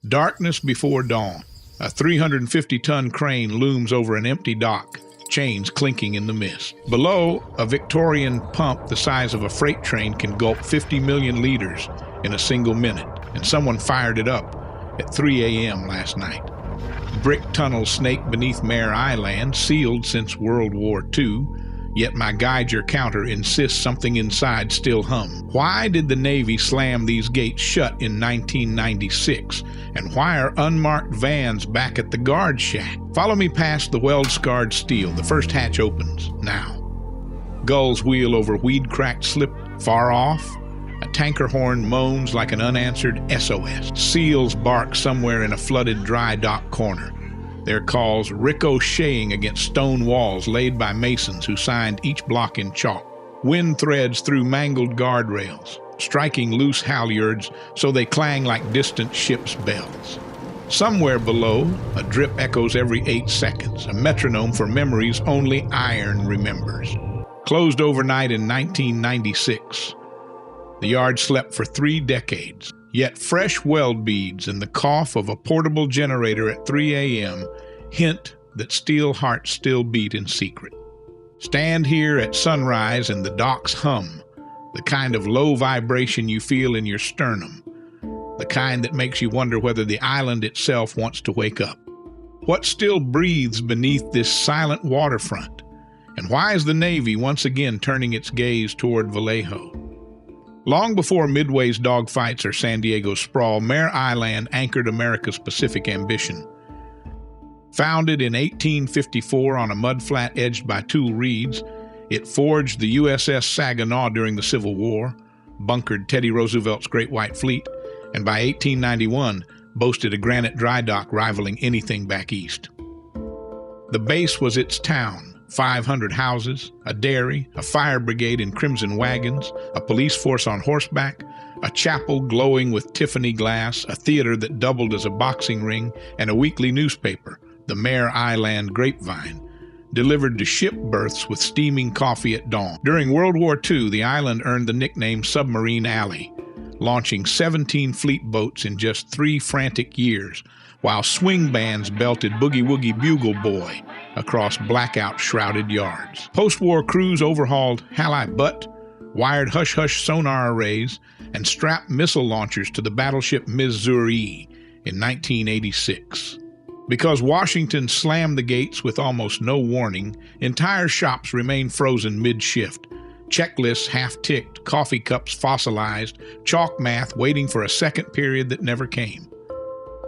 Darkness before dawn. A 350-ton crane looms over an empty dock, chains clinking in the mist. Below, a Victorian pump the size of a freight train can gulp 50 million liters in a single minute, and someone fired it up at 3 a.m. last night. Brick tunnels snake beneath Mare Island, sealed since World War II, yet my Geiger counter insists something inside still hums. Why did the Navy slam these gates shut in 1996? And why are unmarked vans back at the guard shack? Follow me past the weld-scarred steel. The first hatch opens now. Gulls wheel over weed-cracked slip. Far off, a tanker horn moans like an unanswered SOS. Seals bark somewhere in a flooded dry dock corner, their calls ricocheting against stone walls laid by masons who signed each block in chalk. Wind threads through mangled guardrails, striking loose halyards so they clang like distant ships' bells. Somewhere below, a drip echoes every 8 seconds, a metronome for memories only iron remembers. Closed overnight in 1996. The yard slept for 3 decades. Yet fresh weld beads and the cough of a portable generator at 3 a.m. hint that steel hearts still beat in secret. Stand here at sunrise and the docks hum, the kind of low vibration you feel in your sternum, the kind that makes you wonder whether the island itself wants to wake up. What still breathes beneath this silent waterfront? And why is the Navy once again turning its gaze toward Vallejo? Long before Midway's dogfights or San Diego's sprawl, Mare Island anchored America's Pacific ambition. Founded in 1854 on a mudflat edged by tool reeds, it forged the USS Saginaw during the Civil War, bunkered Teddy Roosevelt's Great White Fleet, and by 1891 boasted a granite dry dock rivaling anything back east. The base was its town. 500 houses, a dairy, a fire brigade in crimson wagons, a police force on horseback, a chapel glowing with Tiffany glass, a theater that doubled as a boxing ring, and a weekly newspaper, the Mare Island Grapevine, delivered to ship berths with steaming coffee at dawn. During World War II, the island earned the nickname Submarine Alley, launching 17 fleet boats in just 3 frantic years, while swing bands belted Boogie Woogie Bugle Boy across blackout-shrouded yards. Post-war crews overhauled Halibut, wired hush-hush sonar arrays, and strapped missile launchers to the battleship Missouri in 1986. Because Washington slammed the gates with almost no warning, entire shops remained frozen mid-shift, checklists half-ticked, coffee cups fossilized, chalk math waiting for a second period that never came.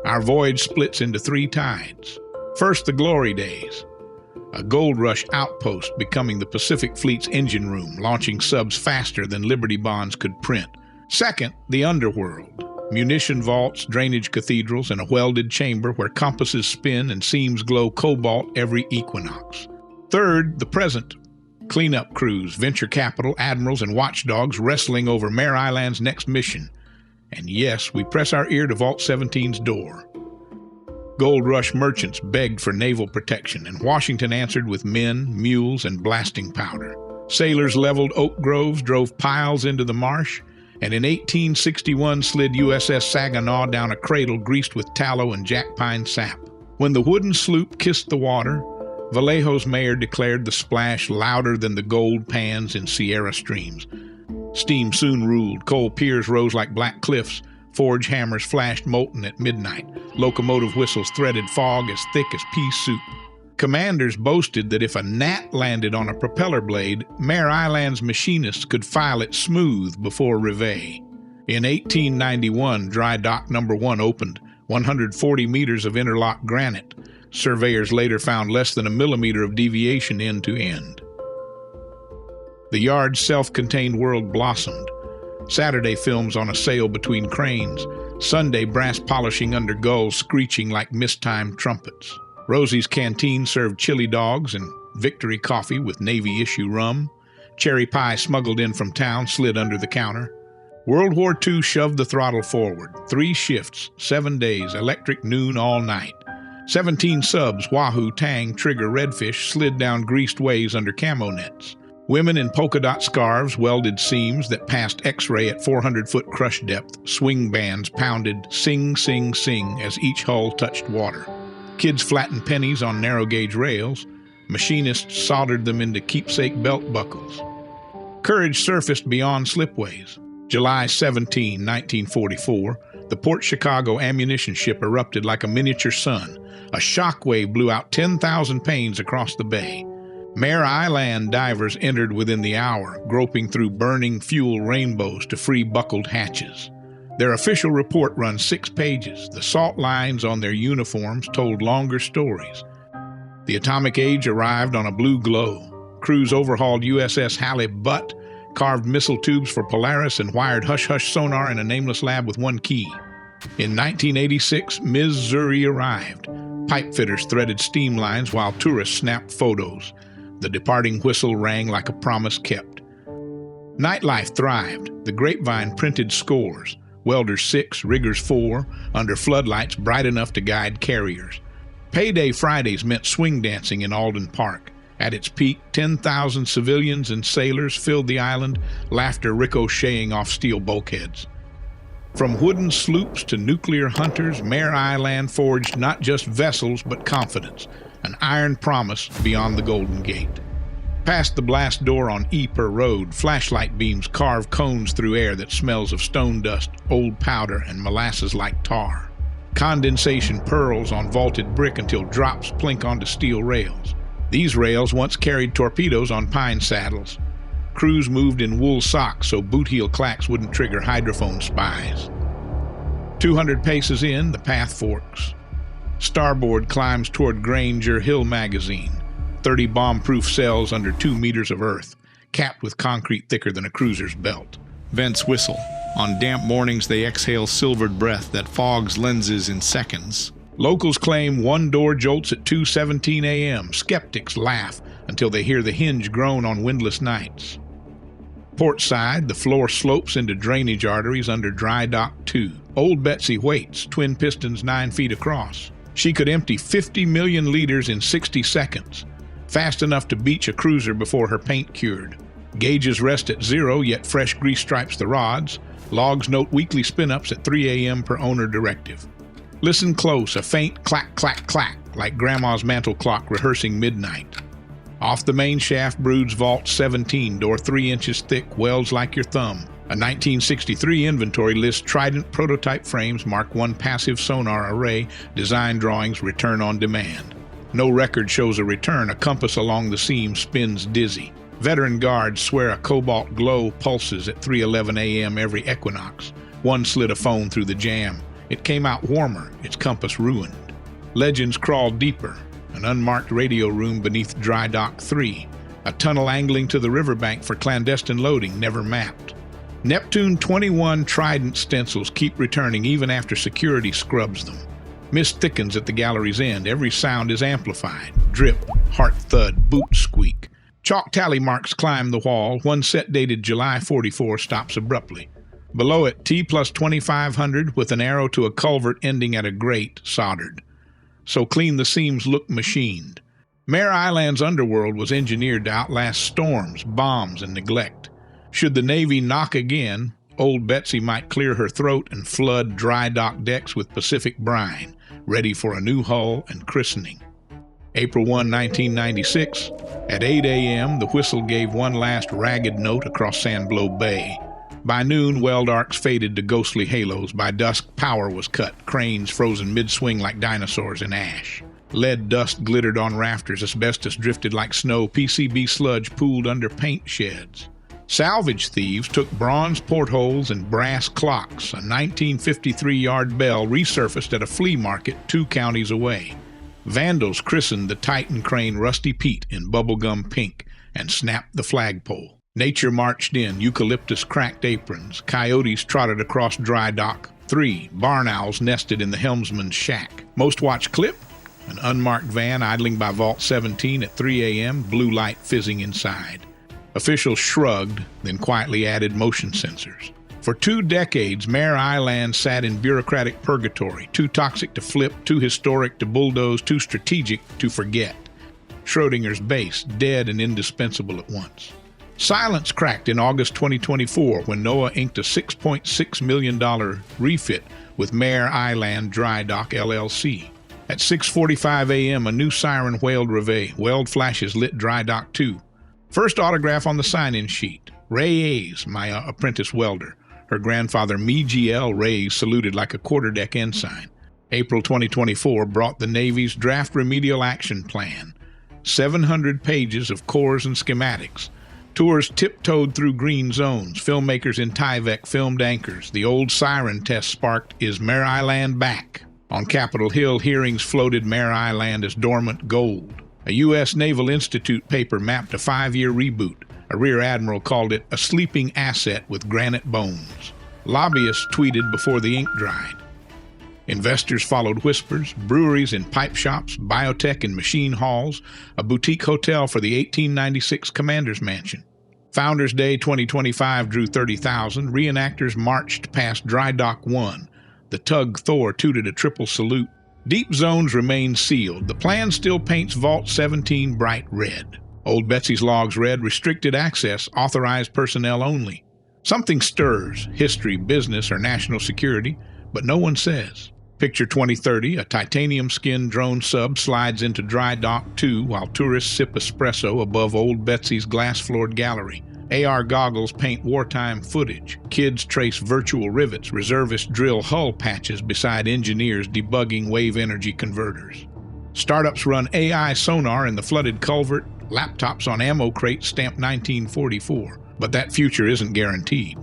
Our voyage splits into 3 tides. First, the glory days. A gold rush outpost becoming the Pacific Fleet's engine room, launching subs faster than Liberty bonds could print. Second, the underworld. Munition vaults, drainage cathedrals, and a welded chamber where compasses spin and seams glow cobalt every equinox. Third, the present. Cleanup crews, venture capital, admirals, and watchdogs wrestling over Mare Island's next mission. And yes, we press our ear to Vault 17's door. Gold Rush merchants begged for naval protection, and Washington answered with men, mules, and blasting powder. Sailors leveled oak groves, drove piles into the marsh, and in 1861 slid USS Saginaw down a cradle greased with tallow and jack pine sap. When the wooden sloop kissed the water, Vallejo's mayor declared the splash louder than the gold pans in Sierra streams. Steam soon ruled, coal piers rose like black cliffs, forge hammers flashed molten at midnight, locomotive whistles threaded fog as thick as pea soup. Commanders boasted that if a gnat landed on a propeller blade, Mare Island's machinists could file it smooth before Reveille. In 1891, Dry Dock No. 1 opened, 140 meters of interlocked granite. Surveyors later found less than a millimeter of deviation end to end. The yard's self-contained world blossomed. Saturday films on a sail between cranes. Sunday brass polishing under gulls screeching like mistimed trumpets. Rosie's Canteen served chili dogs and Victory coffee with Navy-issue rum. Cherry pie smuggled in from town slid under the counter. World War II shoved the throttle forward. 3 shifts, 7 days, electric noon all night. 17 subs, wahoo, tang, trigger, redfish slid down greased ways under camo nets. Women in polka dot scarves, welded seams that passed X-ray at 400-foot crush depth, swing bands pounded sing, sing, sing as each hull touched water. Kids flattened pennies on narrow-gauge rails. Machinists soldered them into keepsake belt buckles. Courage surfaced beyond slipways. July 17, 1944, the Port Chicago ammunition ship erupted like a miniature sun. A shockwave blew out 10,000 panes across the bay. Mare Island divers entered within the hour, groping through burning fuel rainbows to free buckled hatches. Their official report runs 6 pages. The salt lines on their uniforms told longer stories. The atomic age arrived on a blue glow. Crews overhauled USS Halibut, carved missile tubes for Polaris, and wired hush-hush sonar in a nameless lab with one key. In 1986, Missouri arrived. Pipefitters threaded steam lines while tourists snapped photos. The departing whistle rang like a promise kept. Nightlife thrived. The Grapevine printed scores. Welders 6, riggers 4, under floodlights bright enough to guide carriers. Payday Fridays meant swing dancing in Alden Park. At its peak, 10,000 civilians and sailors filled the island, laughter ricocheting off steel bulkheads. From wooden sloops to nuclear hunters, Mare Island forged not just vessels but confidence, an iron promise beyond the Golden Gate. Past the blast door on Ypres Road, flashlight beams carve cones through air that smells of stone dust, old powder, and molasses like tar. Condensation purls on vaulted brick until drops plink onto steel rails. These rails once carried torpedoes on pine saddles. Crews moved in wool socks so boot heel clacks wouldn't trigger hydrophone spies. 200 paces in, the path forks. Starboard climbs toward Granger Hill Magazine, 30 bomb-proof cells under 2 meters of earth, capped with concrete thicker than a cruiser's belt. Vents whistle. On damp mornings, they exhale silvered breath that fogs lenses in seconds. Locals claim one door jolts at 2:17 a.m. Skeptics laugh until they hear the hinge groan on windless nights. Port side, the floor slopes into drainage arteries under Dry Dock 2. Old Betsy waits, twin pistons 9 feet across. She could empty 50 million liters in 60 seconds, fast enough to beach a cruiser before her paint cured. Gauges rest at 0, yet fresh grease stripes the rods. Logs note weekly spin-ups at 3 a.m. per owner directive. Listen close, a faint clack, clack, clack, like Grandma's mantel clock rehearsing midnight. Off the main shaft broods Vault 17, door 3 inches thick, welds like your thumb. A 1963 inventory lists Trident prototype frames, Mark I passive sonar array, design drawings, return on demand. No record shows a return. A compass along the seam spins dizzy. Veteran guards swear a cobalt glow pulses at 3:11 a.m. every equinox. One slid a phone through the jamb. It came out warmer, its compass ruined. Legends crawl deeper. An unmarked radio room beneath Dry Dock 3. A tunnel angling to the riverbank for clandestine loading, never mapped. NEPTUNE 21 trident stencils keep returning even after security scrubs them. Mist thickens at the gallery's end. Every sound is amplified. Drip, heart thud, boot squeak. Chalk tally marks climb the wall. One set dated July 44 stops abruptly. Below it, T plus 2500 with an arrow to a culvert ending at a grate soldered. So clean the seams look machined. Mare Island's underworld was engineered to outlast storms, bombs, and neglect. Should the Navy knock again, old Betsy might clear her throat and flood Dry Dock decks with Pacific brine, ready for a new hull and christening. April 1, 1996, at 8 a.m., the whistle gave one last ragged note across Sandblow Bay. By noon, weld arcs faded to ghostly halos. By dusk, power was cut, cranes frozen mid-swing like dinosaurs in ash. Lead dust glittered on rafters, asbestos drifted like snow, PCB sludge pooled under paint sheds. Salvage thieves took bronze portholes and brass clocks. A 1953-yard bell resurfaced at a flea market 2 counties away. Vandals christened the Titan crane Rusty Pete in bubblegum pink and snapped the flagpole. Nature marched in, eucalyptus cracked aprons. Coyotes trotted across Dry Dock 3. Barn owls nested in the helmsman's shack. Most watch clip, an unmarked van idling by Vault 17 at 3 a.m., blue light fizzing inside. Officials shrugged, then quietly added motion sensors. For 2 decades, Mare Island sat in bureaucratic purgatory, too toxic to flip, too historic to bulldoze, too strategic to forget. Schrodinger's base, dead and indispensable at once. Silence cracked in August 2024 when NOAA inked a $6.6 million refit with Mare Island Dry Dock LLC. At 6:45 a.m., a new siren wailed reveille. Weld flashes lit Dry Dock 2. First autograph on the sign-in sheet. Ray Ayes, my apprentice welder. Her grandfather, Meiji L. Ray's, saluted like a quarterdeck ensign. April 2024 brought the Navy's draft remedial action plan. 700 pages of cores and schematics. Tours tiptoed through green zones. Filmmakers in Tyvek filmed anchors. The old siren test sparked Is Mare Island Back? On Capitol Hill, hearings floated Mare Island as dormant gold. A U.S. Naval Institute paper mapped a 5-year reboot. A rear admiral called it a sleeping asset with granite bones. Lobbyists tweeted before the ink dried. Investors followed whispers, breweries in pipe shops, biotech in machine halls, a boutique hotel for the 1896 Commander's Mansion. Founders Day 2025 drew 30,000. Reenactors marched past Dry Dock 1. The tug Thor tooted a triple salute. Deep zones remain sealed. The plan still paints Vault 17 bright red. Old Betsy's logs read, restricted access, authorized personnel only. Something stirs, history, business, or national security, but no one says. Picture 2030, a titanium-skinned drone sub slides into Dry Dock 2 while tourists sip espresso above Old Betsy's glass-floored gallery. AR goggles paint wartime footage. Kids trace virtual rivets. Reservists drill hull patches beside engineers debugging wave energy converters. Startups run AI sonar in the flooded culvert. Laptops on ammo crates stamped 1944. But that future isn't guaranteed.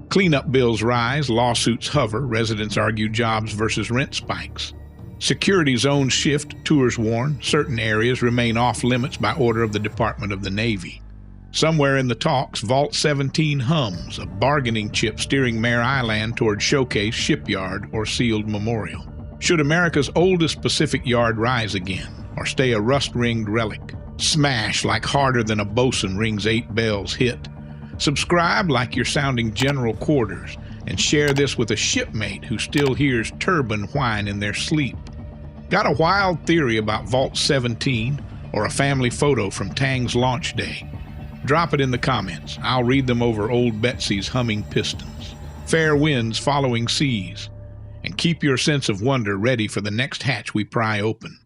Cleanup bills rise, lawsuits hover, residents argue jobs versus rent spikes. Security zones shift, tours warn, certain areas remain off limits by order of the Department of the Navy. Somewhere in the talks, Vault 17 hums, a bargaining chip steering Mare Island toward showcase, shipyard, or sealed memorial. Should America's oldest Pacific yard rise again, or stay a rust-ringed relic? Smash like harder than a bosun rings 8 bells hit. Subscribe like you're sounding general quarters, and share this with a shipmate who still hears turbine whine in their sleep. Got a wild theory about Vault 17 or a family photo from Tang's launch day? Drop it in the comments. I'll read them over Old Betsy's humming pistons. Fair winds following seas. And keep your sense of wonder ready for the next hatch we pry open.